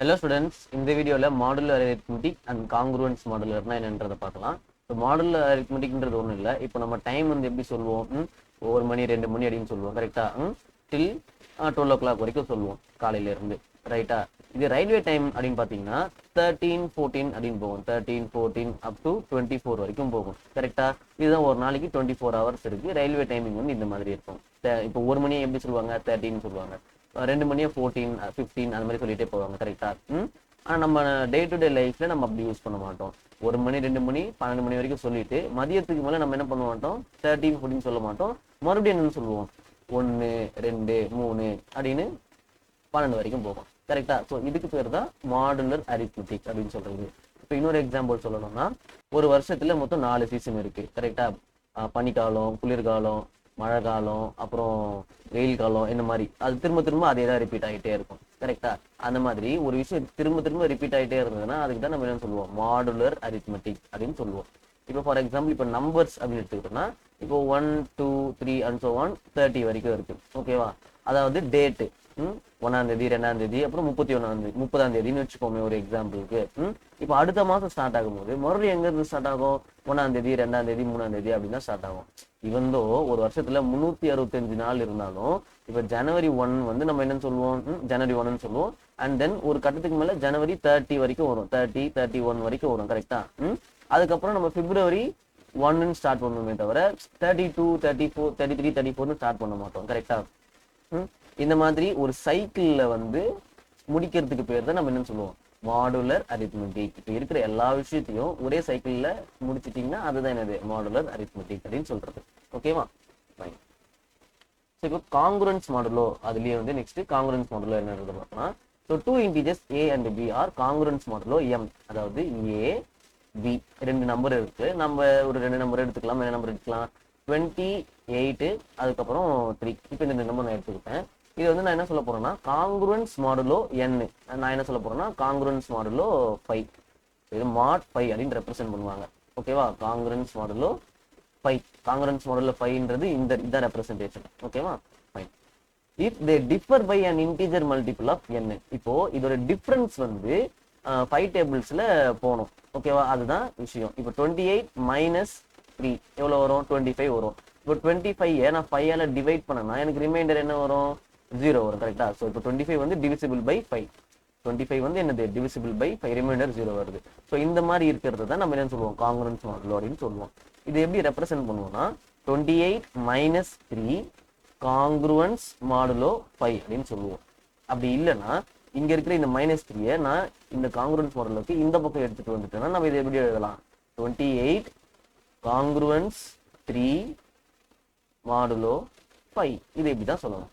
Hello students, இந்த வீடியோல modular arithmetic and congruence மாடுலர்னா என்னன்றதை பார்க்கலாம். ஸோ மாடுலர் arithmeticன்றது ஒன்றும் இல்லை. இப்போ நம்ம டைம் வந்து எப்படி சொல்லுவோம், 1 மணி 2 மணி அப்படின்னு சொல்லுவோம் கரெக்டா. டில் 12 o'clock வரைக்கும் சொல்லுவோம் காலையில இருந்து ரைட்டா. இது ரயில்வே டைம் அப்படின்னு பார்த்தீங்கன்னா 13-14 அப்படின்னு போகும். 13-14 அப் டு 24 வரைக்கும் போகும் கரெக்டா. இதுதான் ஒரு நாளைக்கு 24 hours இருக்கு. ரயில்வே டைமிங் வந்து இந்த மாதிரி இருக்கும். இப்போ 1 மணியை எப்படி சொல்லுவாங்க, 13 சொல்லுவாங்க. 2 மணியை 14 15 அந்த மாதிரி சொல்லிட்டே போவாங்க கரெக்டா. ஆனால் நம்ம டே டு டே லைஃப்ல நம்ம அப்படி யூஸ் பண்ண மாட்டோம். 1 மணி 2 மணி 12 மணி வரைக்கும் சொல்லிட்டு மதியத்துக்கு மேலே நம்ம என்ன பண்ண மாட்டோம், 13 14 சொல்ல மாட்டோம். மறுபடியும் என்னன்னு சொல்லுவோம், 1 2 3 அப்படின்னு 12 வரைக்கும் போகும் கரெக்டா. ஸோ இதுக்கு பேர் தான் மாடுலர் அரித்மெட்டிக் அப்படின்னு சொல்றது. இப்போ இன்னொரு எக்ஸாம்பிள் சொல்லணும்னா, ஒரு வருஷத்துல மொத்தம் 4 சீசன் இருக்கு கரெக்டா. பனிக்காலம், குளிர்காலம், மழை காலம், அப்புறம் வெயில் காலம், இந்த மாதிரி அது திரும்ப திரும்ப அதே தான் ரிப்பீட் ஆகிட்டே இருக்கும் கரெக்டா. அந்த மாதிரி ஒரு விஷயம் திரும்ப திரும்ப ரிப்பீட் ஆகிட்டே இருந்ததுன்னா அதுக்கு தான் நம்ம என்ன சொல்லுவோம், மாடுலர் அரித்மெட்டிக் அப்படின்னு சொல்லுவோம். இப்போ ஃபார் எக்ஸாம்பிள் இப்போ நம்பர்ஸ் அப்படின்னு எடுத்துக்கிட்டோம்னா, இப்போ 1 2 3 and so on 30 வரைக்கும் இருக்கு ஓகேவா. அதாவது டேட்டு 1ஆம் தேதி 2ஆம் தேதி அப்புறம் 30ஆம் தேதின்னு வச்சுக்கோமே ஒரு எக்ஸாம்பிளுக்கு. இப்போ அடுத்த மாசம் ஸ்டார்ட் ஆகும்போது மறுபடியும் எங்க இருந்து ஸ்டார்ட் ஆகும், 1ஆம் தேதி 2ஆம் தேதி 3ஆம் தேதி அப்படின்னா ஸ்டார்ட் ஆகும். இவந்தோ ஒரு வருஷத்துல 365 நாள் இருந்தாலும் இப்ப ஜனவரி 1 வந்து நம்ம என்னன்னு சொல்லுவோம், ஜனவரி 1ன்னு சொல்லுவோம். அண்ட் தென் ஒரு கட்டத்துக்கு மேல ஜனவரி 30 வரைக்கும் வரும், 30 31 வரைக்கும் வரும் கரெக்டா. அதுக்கப்புறம் நம்ம பிப்ரவரி 1ன்னு ஸ்டார்ட் பண்ணுவோமே தவிர 32 34 33 34ன்னு ஸ்டார்ட் பண்ண மாட்டோம் கரெக்டா. இந்த மாதிரி ஒரு சைக்கிள்ல வந்து முடிக்கிறதுக்கு பேர் தான் நம்ம என்னன்னு சொல்லுவோம், மாடுலர் அரித்மெட்டிக். இப்போ இருக்கிற எல்லா விஷயத்தையும் ஒரே சைக்கிள்ல முடிச்சிட்டீங்கன்னா அதுதான் என்னது, மாடுலர் அரித்மெட்டிக் அப்படின்னு சொல்றது ஓகேவா. ஃபைன். ஸோ இப்போ காங்க்ருவன்ஸ் மாடுலோ அதுலயே வந்து நெக்ஸ்ட் காங்க்ருவன்ஸ் மாடுலோ என்னன்றது பார்க்கலாம். So 2 integers a and b are congruence modulo m. அதாவது a b ரெண்டு நம்பர் இருக்கு. நம்ம ஒரு 2 நம்பர் எடுத்துக்கலாம். என்ன நம்பர் எடுத்துக்கலாம், 28 அதுக்கப்புறம் 3. இப்போ இந்த நம்பர் நான் எடுத்துக்கிட்டேன். இது வந்து நான் என்ன சொல்ல போறேன்னா காங்க்ருவன்ஸ் மாடுலோ n. நான் என்ன சொல்ல போறேன்னா காங்க்ருவன்ஸ் மாடுலோ 5. இது மாட் 5 அப்படின்னு ரெப்ரசென்ட் பண்ணுவாங்க ஓகேவா. காங்க்ருவன்ஸ் மாடுலோ 5, காங்க்ருவன்ஸ் மாடுலோ 5ன்றது இந்த ரெப்ரசன்டேஷன் ஓகேவா. Fine. If they differ by an integer multiple of n. இப்போ இதோட டிஃபரன்ஸ் வந்து 5 டேபிள்ஸ்ல போகணும் ஓகேவா. அதுதான் விஷயம். இப்போ 28 மைனஸ் 3 எவ்வளவு வரும், 25 வரும். இப்போ 25 நான் 5ஆல டிவைட் பண்ணனா எனக்கு ரிமைண்டர் என்ன வரும், 0 வரும் கரெக்டா. ஸோ இப்போ 25 வந்து டிவிசிபிள் பை 5. 25 வந்து என்னது, டிவிசிபிள் பை 5, ரிமைண்டர் 0 வருது. ஸோ இந்த மாதிரி இருக்கிறது தான் நம்ம என்ன சொல்லுவோம், காங்க்ருவன்ஸ் மாடுலோ அப்படின்னு சொல்லுவோம். இது எப்படி ரெப்ரசென்ட் பண்ணுவோம்னா 28 மைனஸ் 3 காங்க்ருவன்ஸ் மாடுலோ 5 அப்படின்னு சொல்லுவோம். அப்படி இல்லைன்னா இங்க இருக்கிற இந்த மைனஸ் 3 நான் இந்த காங்க்ருவன்ஸ் மாடுலோக்கு இந்த பக்கம் எடுத்துட்டு வந்துட்டேன்னா நம்ம இதை எப்படி எழுதலாம், 28 காங்க்ருவன்ஸ் 3 மாடுலோ 5. இது இப்படி தான் சொல்லணும்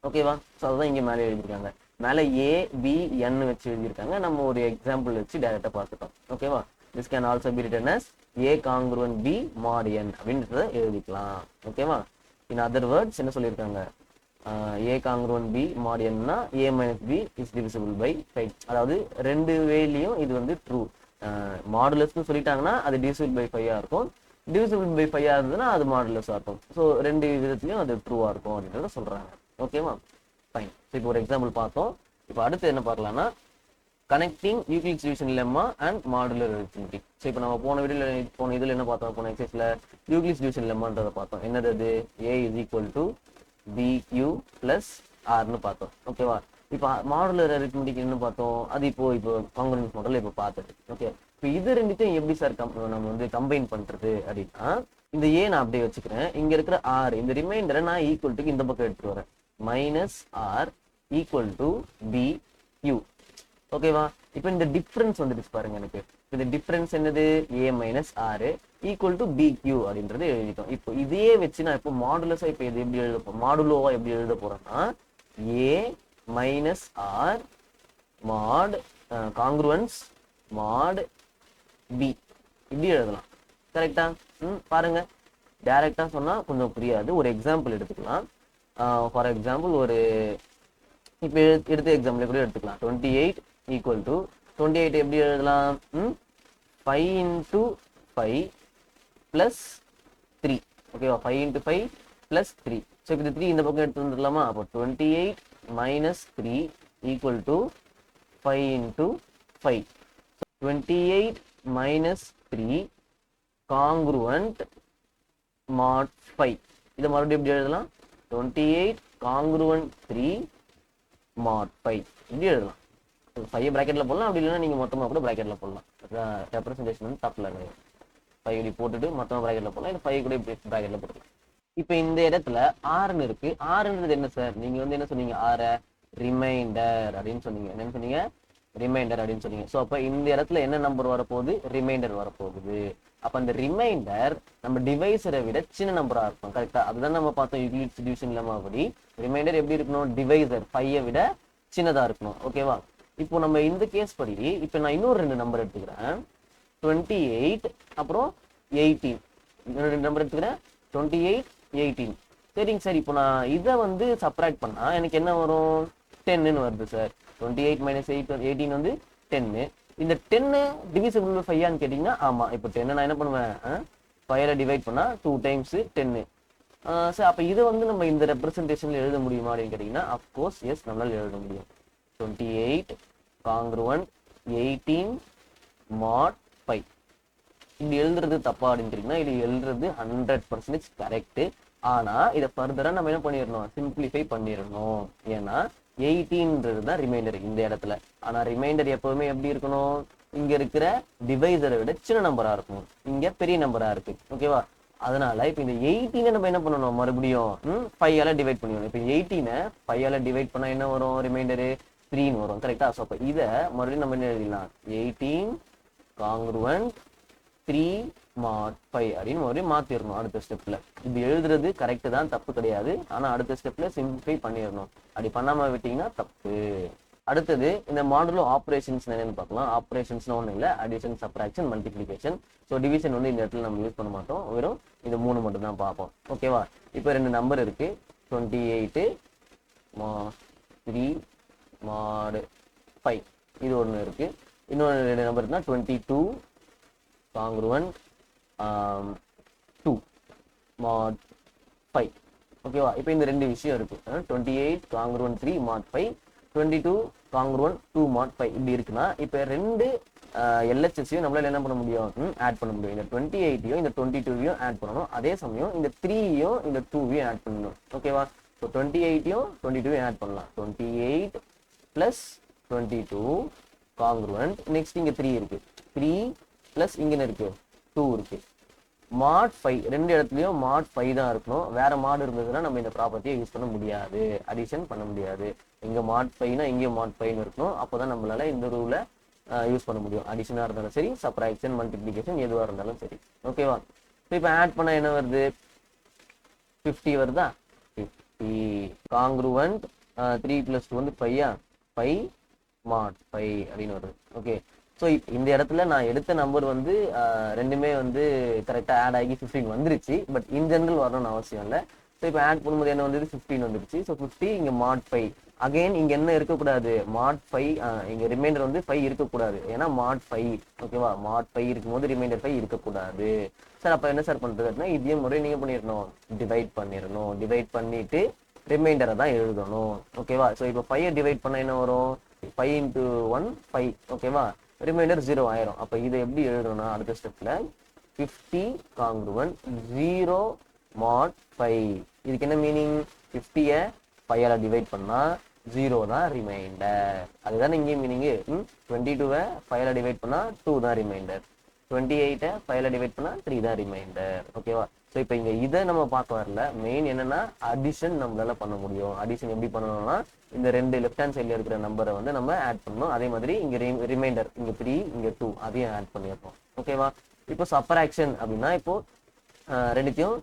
ஓகேவா. ஸோ அதுதான் இங்கே மேலே எழுதியிருக்காங்க. மேலே ஏ பி என் வச்சு எழுதியிருக்காங்க. நம்ம ஒரு எக்ஸாம்பிள் வச்சு டைரக்டா பார்த்துட்டோம் ஓகேவா. This can also be written as a congruent b mod n அப்படின்றத எழுதிக்கலாம் ஓகேவா. இன் அதர் வேர்ட்ஸ் என்ன சொல்லியிருக்காங்க, ஏ காங்க்ருவன்ட் பி மாட் என்னா a minus b is divisible by 5. அதாவது ரெண்டு வேலையும் இது வந்து ட்ரூ. மாடுலஸ்ன்னு சொல்லிட்டாங்கன்னா அது டிவிசிபிள் பை 5 இருக்கும், டிவிசிபிள் பை 5 இருந்ததுன்னா அது மாடுலஸா இருக்கும். ஸோ ரெண்டு விதத்துலையும் அது ட்ரூவா இருக்கும் அப்படின்றத சொல்றாங்க ஓகேவா. ஃபைன். ஸோ இப்போ ஒரு எக்ஸாம்பிள் பார்த்தோம். இப்போ அடுத்து என்ன பார்க்கலாம்னா connecting Euclid's division lemma and modular arithmetic. So இப்போ நம்ம போன இதில் என்ன பார்த்தோம், போன எக்ஸசைஸ்ல யூக்ளிட்ஸ் டிவிஷன் லெம்மான்றதை பார்த்தோம். என்னது அது, a is equal to bq plus ஆர்னு பார்த்தோம் ஓகேவா. இப்போ மாடுலர் அரித்மெட்டிக் என்ன பார்த்தோம், அது இப்போ காங்க்ருவன்ஸ் மாடல் இப்போ பார்த்துட்டு ஓகே. இப்போ இது ரெண்டுத்தையும் எப்படி சார் நம்ம வந்து கம்பைன் பண்றது அப்படின்னா, இந்த ஏ நான் அப்படியே வச்சுக்கிறேன், இங்க இருக்கிற ஆர் இந்த ரிமைண்டரை நான் ஈக்குவல் டு இந்த பக்கம் எடுத்துட்டு வரேன். Minus R equal to P U ஓகேவா. இப்போ இந்த டிஃபரன்ஸ் வந்துட்டு பாருங்க, எனக்கு இந்த டிஃபரன்ஸ் என்னது, a minus R equal to b q அப்படின்றது எழுதிட்டோம். இப்போ இதே வச்சு நான் இப்போ மாடுலஸா இப்போ இது எப்படி எழுத போறேன், மாடுலோவா எப்படி எழுத போறேன்னா ஏ மைனஸ் ஆர் மாட் காங்க்ருவன்ஸ் மாட் பி இப்படி எழுதலாம் கரெக்டா. பாருங்க, டைரக்டா சொன்னா கொஞ்சம் புரியாது. ஒரு எக்ஸாம்பிள் எடுத்துக்கலாம். ஃபார் எக்ஸாம்பிள் ஒரு இப்போ எடுத்த எக்ஸாம்பிள் கூட எடுத்துக்கலாம். 28 ஈக்குவல் டு 28 எப்படி எழுதலாம், 5 into 5 plus 3 ஓகேவா. 5 into 5 plus 3. ஸோ இப்போ 3 இந்த பக்கம் எடுத்து வந்துடலாமா. அப்போ 28 minus 3 equal to 5 into 5. So 28 minus 3 congruent mod 5. இதை மறுபடியும் எப்படி எழுதலாம்? 28 congruent 3 mod 5 இப்படி எழுதலாம். 5 பிராக்கெட்ல போடலாம், அப்படி இல்லைன்னா நீங்க மொத்தமா கூட பிராக்கெட்ல போடலாம். ரெப்ரசன்டேஷன் வந்து தப்புல கிடையாது. 5 இப்படி போட்டுட்டு மொத்தமா பிராக்கெட்ல போடலாம், இல்லை 5 கூட இப்படி பிராக்கெட்ல போட்டுக்கலாம். இப்போ இந்த இடத்துல ஆறுன்னு இருக்கு. ஆறுன்றது என்ன சார்? நீங்க வந்து என்ன சொன்னீங்க? ஆறு ரிமைண்டர் அப்படின்னு சொன்னீங்க. என்னன்னு சொன்னீங்க? ரிமைண்டர் அப்படின்னு சொன்னீங்க. ஸோ அப்போ இந்த இடத்துல என்ன நம்பர் வரப்போகுது? ரிமைண்டர் வரப்போகுது. அப்போ அந்த ரிமைண்டர் நம்ம டிவைசரை விட சின்ன நம்பரா இருக்கும். கரெக்டா? அதுதான் நம்ம பார்த்தோம் யூக்ளிட்ஸ் டிவிஷன் லெமா படி. ரிமைண்டர் எப்படி இருக்கணும்? டிவைசர் 5 விட சின்னதா இருக்கணும். ஓகேவா? இப்போ நம்ம இந்த கேஸ் படி இப்போ நான் இன்னொரு 2 நம்பர் எடுத்துக்கிறேன். 28 அப்புறம் 18. இன்னொரு 2 நம்பர் எடுத்துக்கிறேன். 28 18. சரிங்க சார். இப்போ நான் இதை வந்து சப்ராக்ட் பண்ணா எனக்கு என்ன வரும்? 10ன்னு வருது சார். 28 minus 18 வந்து 10. இந்த 10 டிவிசிபிள் பை 5 கேட்டீங்கன்னா ஆமா. இப்போ 10 நான் என்ன பண்ணுவேன்? 5 டிவைட் பண்ணா 2 times 10. சார் அப்போ இதை வந்து நம்ம இந்த ரெப்ரசன்டேஷன்ல எழுத முடியுமா அப்படின்னு கேட்டீங்கன்னா அஃப்கோர்ஸ் எஸ், நம்மளால எழுத முடியும். 28 congruent 18 mod 5. இப்படி எழுதுறது தப்பா அப்படின்னு கேட்டீங்கன்னா இது எழுதுறது 100% கரெக்ட். ஆனா இதை ஃபர்தரா நம்ம என்ன பண்ணிடணும்? சிம்பிளிஃபை பண்ணிடணும். ஏன்னா 18ன்றது தான் ரிமைண்டர் இந்த இடத்துல. ஆனா ரிமைண்டர் எப்பவுமே எப்படி இருக்கணும்? இங்க இருக்கிற டிவைசரை விட சின்ன நம்பரா இருக்கும், இங்க பெரிய நம்பரா இருக்கு. ஓகேவா? அதனால இப்ப இந்த 18 நம்ம என்ன பண்ணணும்? மறுபடியும் 5ஆல டிவைட் பண்ணிடணும். இப்ப 18 5ஆல டிவைட் பண்ணா என்ன வரும்? ரிமைண்டரு 3ன்னு வரும். கரெக்டா? ஸோ அப்ப இதை மறுபடியும் நம்ம என்ன எழுதிடலாம்? 18 congruent 3 mod 5 அப்படின்னு மறுபடியும் மாத்திரணும் அடுத்த ஸ்டெப்ல. இப்படி எழுதுறது கரெக்ட் தான், தப்பு கிடையாது. ஆனா அடுத்த ஸ்டெப்ல சிம்பிளிஃபை பண்ணிடணும். அப்படி பண்ணாம விட்டீங்கன்னா தப்பு. அடுத்தது இந்த மாடுலோ ஆப்ரேஷன்ஸ் என்னன்னு பார்க்கலாம். ஆப்ரேஷன்ஸ்னா ஒன்றும் இல்லை, addition, subtraction, multiplication. So division வந்து இந்த இடத்துல நம்ம யூஸ் பண்ண மாட்டோம், வெறும் இந்த 3 மட்டும் தான் பார்ப்போம். ஓகேவா? இப்போ 2 நம்பர் இருக்கு. 28 3 mod 5 இது ஒன்று இருக்கு. இன்னொரு 2 நம்பர் இருக்குன்னா 22 congruent 2 mod 5. ஓகேவா? இப்போ இந்த 2 விஷயம் இருக்கு. 28 congruent 3 mod 5, 22 congruent 2 mod 5 இப்படி இருக்குன்னா இப்போ 2 LHSையும் நம்மளால என்ன பண்ண முடியும்? ஆட் பண்ண முடியும். இந்த 28யும் இந்த 22யும் ஆட் பண்ணணும். அதே சமயம் இந்த 3யும் இந்த 2வையும் ஆட் பண்ணணும். ஓகேவா? ஸோ 28யும் 22யும் ஆட் பண்ணலாம். 28 plus 22 congruent. நெக்ஸ்ட் இங்க 3 இருக்கு. 3 பிளஸ் இங்க இருக்கு 2 இருக்கு. mod 5 ரெண்டு இடத்துலயும் mod 5 தான் இருக்கணும். வேற mod இருந்ததுன்னா நம்ம இந்த ப்ராப்பர்ட்டியை யூஸ் பண்ண முடியாது, அடிஷன் பண்ண முடியாது. இங்க mod 5னா இங்கேயும் mod 5 இருக்கணும். அப்போதான் நம்மளால இந்த ரூலை யூஸ் பண்ண முடியும். அடிஷனா இருந்தாலும் சரி, சப்ராக்ஷன், மல்டிப்ளிகேஷன் எதுவா இருந்தாலும் சரி. ஓகேவா? இப்போ ஆட் பண்ணா என்ன வருது? 50 வருதா? 50 congruent 3 plus 2 வந்து 5 5 mod 5 அப்படின்னு வருது. ஓகே. ஸோ இந்த இடத்துல நான் எடுத்த நம்பர் வந்து ரெண்டுமே வந்து கரெக்டாக ஆட் ஆகி 15 வந்துருச்சு. பட் இன் ஜென்ரல் வரணும்னு அவசியம் இல்லை. ஸோ இப்போ ஆட் பண்ணும்போது என்ன வந்து 15 வந்துருச்சு. ஸோ 50 இங்கே mod 5. அகைன் இங்கே என்ன இருக்கக்கூடாது? mod 5 இங்கே ரிமைண்டர் வந்து 5 இருக்கக்கூடாது. ஏன்னா mod 5. ஓகேவா? mod 5 இருக்கும்போது ரிமைண்டர் 5 இருக்கக்கூடாது. சார் அப்போ என்ன சார் பண்ணுறது அப்படின்னா இதையும் முறை நீங்கள் பண்ணிடணும், டிவைட் பண்ணிடணும். டிவைட் பண்ணிட்டு ரிமைண்டரை தான் எழுதணும். ஓகேவா? ஸோ இப்போ 5 டிவைட் பண்ண என்ன வரும்? 5 into 1 5. ஓகேவா? ரிமைண்டர் 0 ஆயிரும். அப்ப இதை எப்படி எழுதணும்னா அடுத்த ஸ்டெப்ல 50 congruent 0 mod 5. இதுக்கு என்ன மீனிங்? 50ய 5ஆல டிவைட் பண்ணா 0 தான் ரிமைண்டர். அதுதான் இங்கே மீனிங். 22வை 5ஆல டிவைட் பண்ணா 2 தான் ரிமைண்டர். 28 5ஆல டிவைட் பண்ணா 3 தான் ரிமைண்டர். ஓகேவா? ஸோ இப்போ இங்க இதை நம்ம பார்க்க வரல. மெயின் என்னன்னா அடிஷன் நம்மளால பண்ண முடியும். அடிஷன் எப்படி பண்ணணும்னா இந்த 2 லெஃப்ட் ஹேண்ட் சைட்ல இருக்கிற நம்பரை வந்து நம்ம ஆட் பண்ணணும். அதே மாதிரி இங்க ரிமைண்டர் இங்க 3 இங்க 2 அதையும் ஆட் பண்ணிருக்கோம். ஓகேவா? இப்போ சப்ராக்ஷன் அப்படின்னா இப்போ ரெண்டுத்தையும்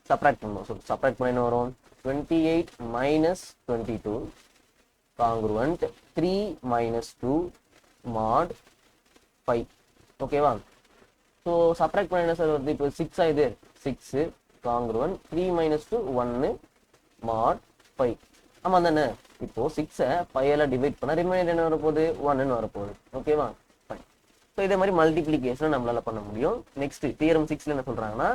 சப்ராக்ட் பண்ணணும். ஸோ சப்ராக்ட் பண்ண என்ன வரும்? 28 minus 22 congruent 3 minus 2 mod 5. ஓகேவா? ஸோ சப்ராக்ட் பண்ண என்ன சார் வருது? இப்போ 6 ஆகுது. 6 congruent 3 minus 2 1 mod 5. ஆமா தானே? இப்போ 6ஐ 5ஆல டிவைட் பண்ணா ரிமைண்டர் என்ன வரப்போகுது? 1ன்னு வரப்போகுது. ஓகேவா? ஃபைன். ஸோ இதே மாதிரி மல்டிப்ளிகேஷன் நம்மளால பண்ண முடியும். நெக்ஸ்ட் தியரம் 6ல என்ன சொல்றாங்கன்னா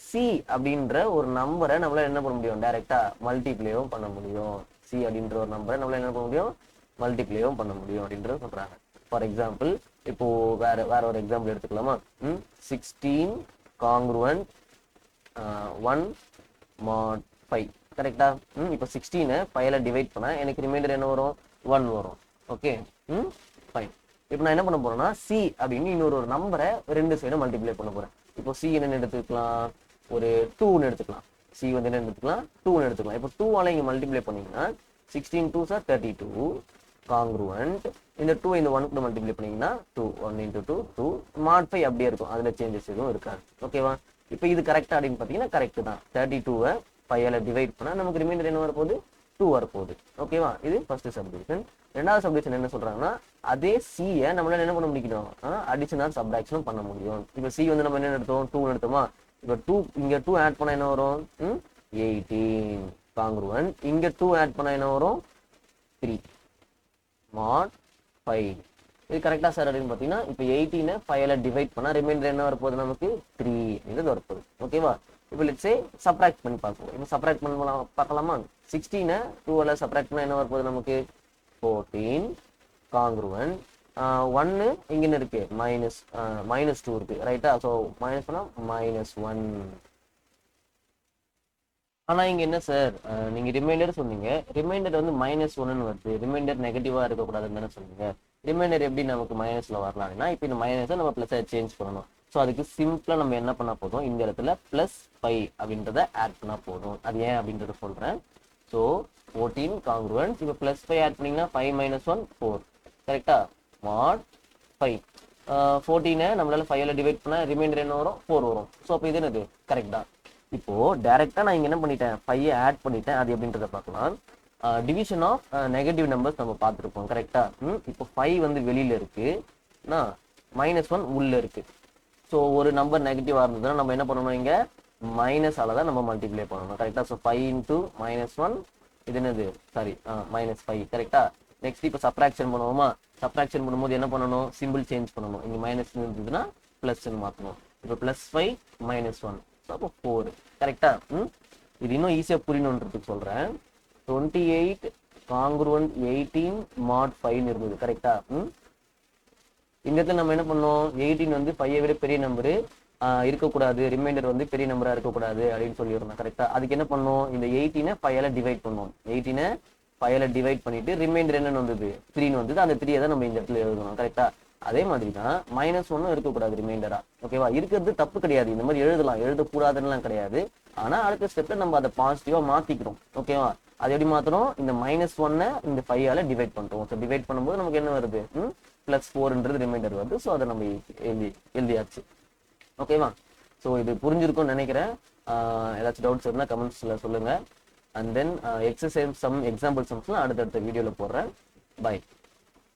சி அப்படின்ற ஒரு நம்பரை நம்மளால என்ன பண்ண முடியும்? டைரக்டா மல்டிப்ளேவும் பண்ண முடியும். சி அப்படின்ற ஒரு நம்பரை நம்மளால என்ன பண்ண முடியும்? மல்டிப்ளேவும் பண்ண முடியும் அப்படின்றத சொல்றாங்க. ஃபார் எக்ஸாம்பிள் இப்போ வேற ஒரு எக்ஸாம்பிள் எடுத்துக்கலாமா? 16 காங்க்ருவன்ட் 1 mod 5 கரெக்டா? இப்போ 16 5ல டிவைட் பண்ணா எனக்கு ரிமைண்டர் என்ன வரும்? 1 வரும். Okay, fine. இப்போ நான் என்ன பண்ண போறேன்னா சி அப்படின்னு இன்னொரு நம்பரை ரெண்டு சைடும் மல்டிப்ளை பண்ண போறேன். இப்போ சி என்னன்னு எடுத்துக்கலாம்? ஒரு 2ன்னு எடுத்துக்கலாம். சி வந்து என்ன எடுத்துக்கலாம்? 2ன்னு எடுத்துக்கலாம். இப்போ 2ஆல இங்க மல்டிப்ளை பண்ணீங்கன்னா 16 2s are 32 காங்க்ருவன்ட். இந்த 2 இந்த 1 கூட மல்டிப்ளை பண்ணீங்கன்னா 2 1 into 2 2 mod 5 அப்படியே இருக்கும். அதுல சேஞ்சஸ் எதுவும் இருக்காது. ஓகேவா? இப்போ இது கரெக்டா அப்படின்னு பாத்தீங்கன்னா கரெக்ட் தான். 32வை 5ஆல டிவைட் பண்ணா நமக்கு ரிமைண்டர் என்ன வரப்போகுது? 2 வரப்போகுது. ஓகேவா? இது ஃபர்ஸ்ட் சப்டிவிஷன். ரெண்டாவது சப்டிவிஷன் என்ன சொல்றாங்கன்னா அதே சியை நம்மளால என்ன பண்ண முடியும்? அடிஷன் ஆர் சப்ட்ராக்ஷனும் பண்ண முடியும். இப்போ சி வந்து நம்ம என்ன எடுத்தோம்? 2 எடுத்தோமா? இப்போ 2 இங்க 2 ஆட் பண்ணா என்ன வரும்? 18 காங்க்ருவன்ட். இங்க 2 ஆட் பண்ணா என்ன வரும்? 3 mod 5. இது கரெக்டா சார் அப்படின்னு பாத்தீங்கன்னா இப்போ 18 5ல டிவைட் பண்ணா ரிமைண்டர் என்ன வரப்போகுது? நமக்கு 3 இது வரப்போகுது. ஓகேவா? இப்போ லெட்ஸ் சே சப்ட்ராக்ட் பண்ணி பார்ப்போம். இப்போ சப்ட்ராக்ட் பண்ண பார்க்கலாமா? 16 2ல சப்ட்ராக்ட் பண்ணா என்ன வரப்போகுது? நமக்கு 14 காங்க்ருவன்ட் 1 இங்க என்ன இருக்கு? -2 இருக்கு. ரைட்டா? ஸோ மைனஸ் பண்ணா -1. ஆனா இங்க என்ன சார் நீங்க ரிமைண்டர் சொன்னீங்க. ரிமைண்டர் வந்து -1ன்னு வருது. ரிமைண்டர் நெகட்டிவா இருக்கக்கூடாதுன்னு தானே சொன்னீங்க. ரிமைண்டர் எப்படி நமக்கு மைனஸ்ல வரலாம்னா இப்போ இந்த மைனஸை நம்ம பிளஸ் சேஞ்ச் பண்ணணும். ஸோ அதுக்கு சிம்பிளா நம்ம என்ன பண்ணா போதும்? இந்த இடத்துல +5 அப்படின்றத ஆட் பண்ணா போதும். அது ஏன் அப்படின்றத சொல்றேன். So 14 congruent. இப்போ +5 ஆட் பண்ணீங்கன்னா 5 - 1 4 கரெக்டா? mod 5 14 நம்மளால 5ல டிவைட் பண்ணா ரிமைண்டர் என்ன வரும்? 4 வரும். ஸோ அப்போ இது என்னது? கரெக்ட் தான். இப்போ டைரக்டா நான் இங்க என்ன பண்ணிட்டேன்? 5 ஆட் பண்ணிட்டேன். அது எப்படின்றத பார்க்கலாம். டிவிஷன் ஆஃப் நெகட்டிவ் நம்பர்ஸ் நம்ம பார்த்துருப்போம். கரெக்டா? இப்போ 5 வந்து வெளியில இருக்கு, -1 உள்ள இருக்கு. ஸோ ஒரு நம்பர் நெகட்டிவா இருந்ததுன்னா நம்ம என்ன பண்ணணும்? இங்க மைனஸால தான் நம்ம மல்டிப்ளை பண்ணணும். கரெக்டா? ஸோ 5 × -1 இது என்னது? சாரி -5 கரெக்டா? நெக்ஸ்ட் இப்போ சப்ட்ராக்ஷன் பண்ணுவோமா? சப்ட்ராக்ஷன் பண்ணும்போது என்ன பண்ணணும்? சிம்பிள் சேஞ்ச் பண்ணணும். இங்க மைனஸ் இருந்ததுன்னா பிளஸ்ன்னு மாற்றணும். இப்போ +5 -1 அப்போ 4 கரெக்டா? இது இன்னும் ஈஸியா புரியணுன்றதுக்கு சொல்றேன். 28 காங்க்ருவன்ட் 18 mod 5 இருந்தது. கரெக்டா? இந்த இடத்துல நம்ம என்ன பண்ணோம்? 18 வந்து 5ஐ விட பெரிய நம்பரு இருக்கக்கூடாது, ரிமைண்டர் வந்து பெரிய நம்பரா இருக்கக்கூடாது அப்படின்னு சொல்லியிருந்தோம். கரெக்டா? அதுக்கு என்ன பண்ணோம்? இந்த 18 5ஆல டிவைட் பண்ணோம். 18 5ஆல டிவைட் பண்ணிட்டு ரிமைண்டர் என்னன்னு வந்தது? 3ன்னு வந்தது. அந்த 3 தான் நம்ம இந்த இடத்துல எழுதணும். கரெக்டா? அதே மாதிரி தான் -1 இருக்கக்கூடாது ரிமைண்டரா. ஓகேவா? இருக்கிறது தப்பு கிடையாது. இந்த மாதிரி எழுதலாம், எழுதக்கூடாதுன்னு கிடையாது. ஆனா அடுத்த ஸ்டெப்ல நம்ம அதை பாசிட்டிவா மாத்திக்கிறோம். ஓகேவா? அது எப்படி மாத்தணும்? இந்த -1 இந்த 5ஆல டிவைட் பண்றோம். ஸோ டிவைட் பண்ணும்போது நமக்கு என்ன வருது? +4ன்றது ரிமைண்டர் வருது. ஸோ அதை நம்ம எழுதியாச்சு. ஓகேவா? ஸோ இது புரிஞ்சிருக்கும்னு நினைக்கிறேன். ஏதாச்சும் டவுட்ஸ் இருந்தால் கமெண்ட்ஸ்ல சொல்லுங்க. And then exercise some example சம்ஸ்லாம் அடுத்தடுத்த வீடியோல போடுறேன். பை.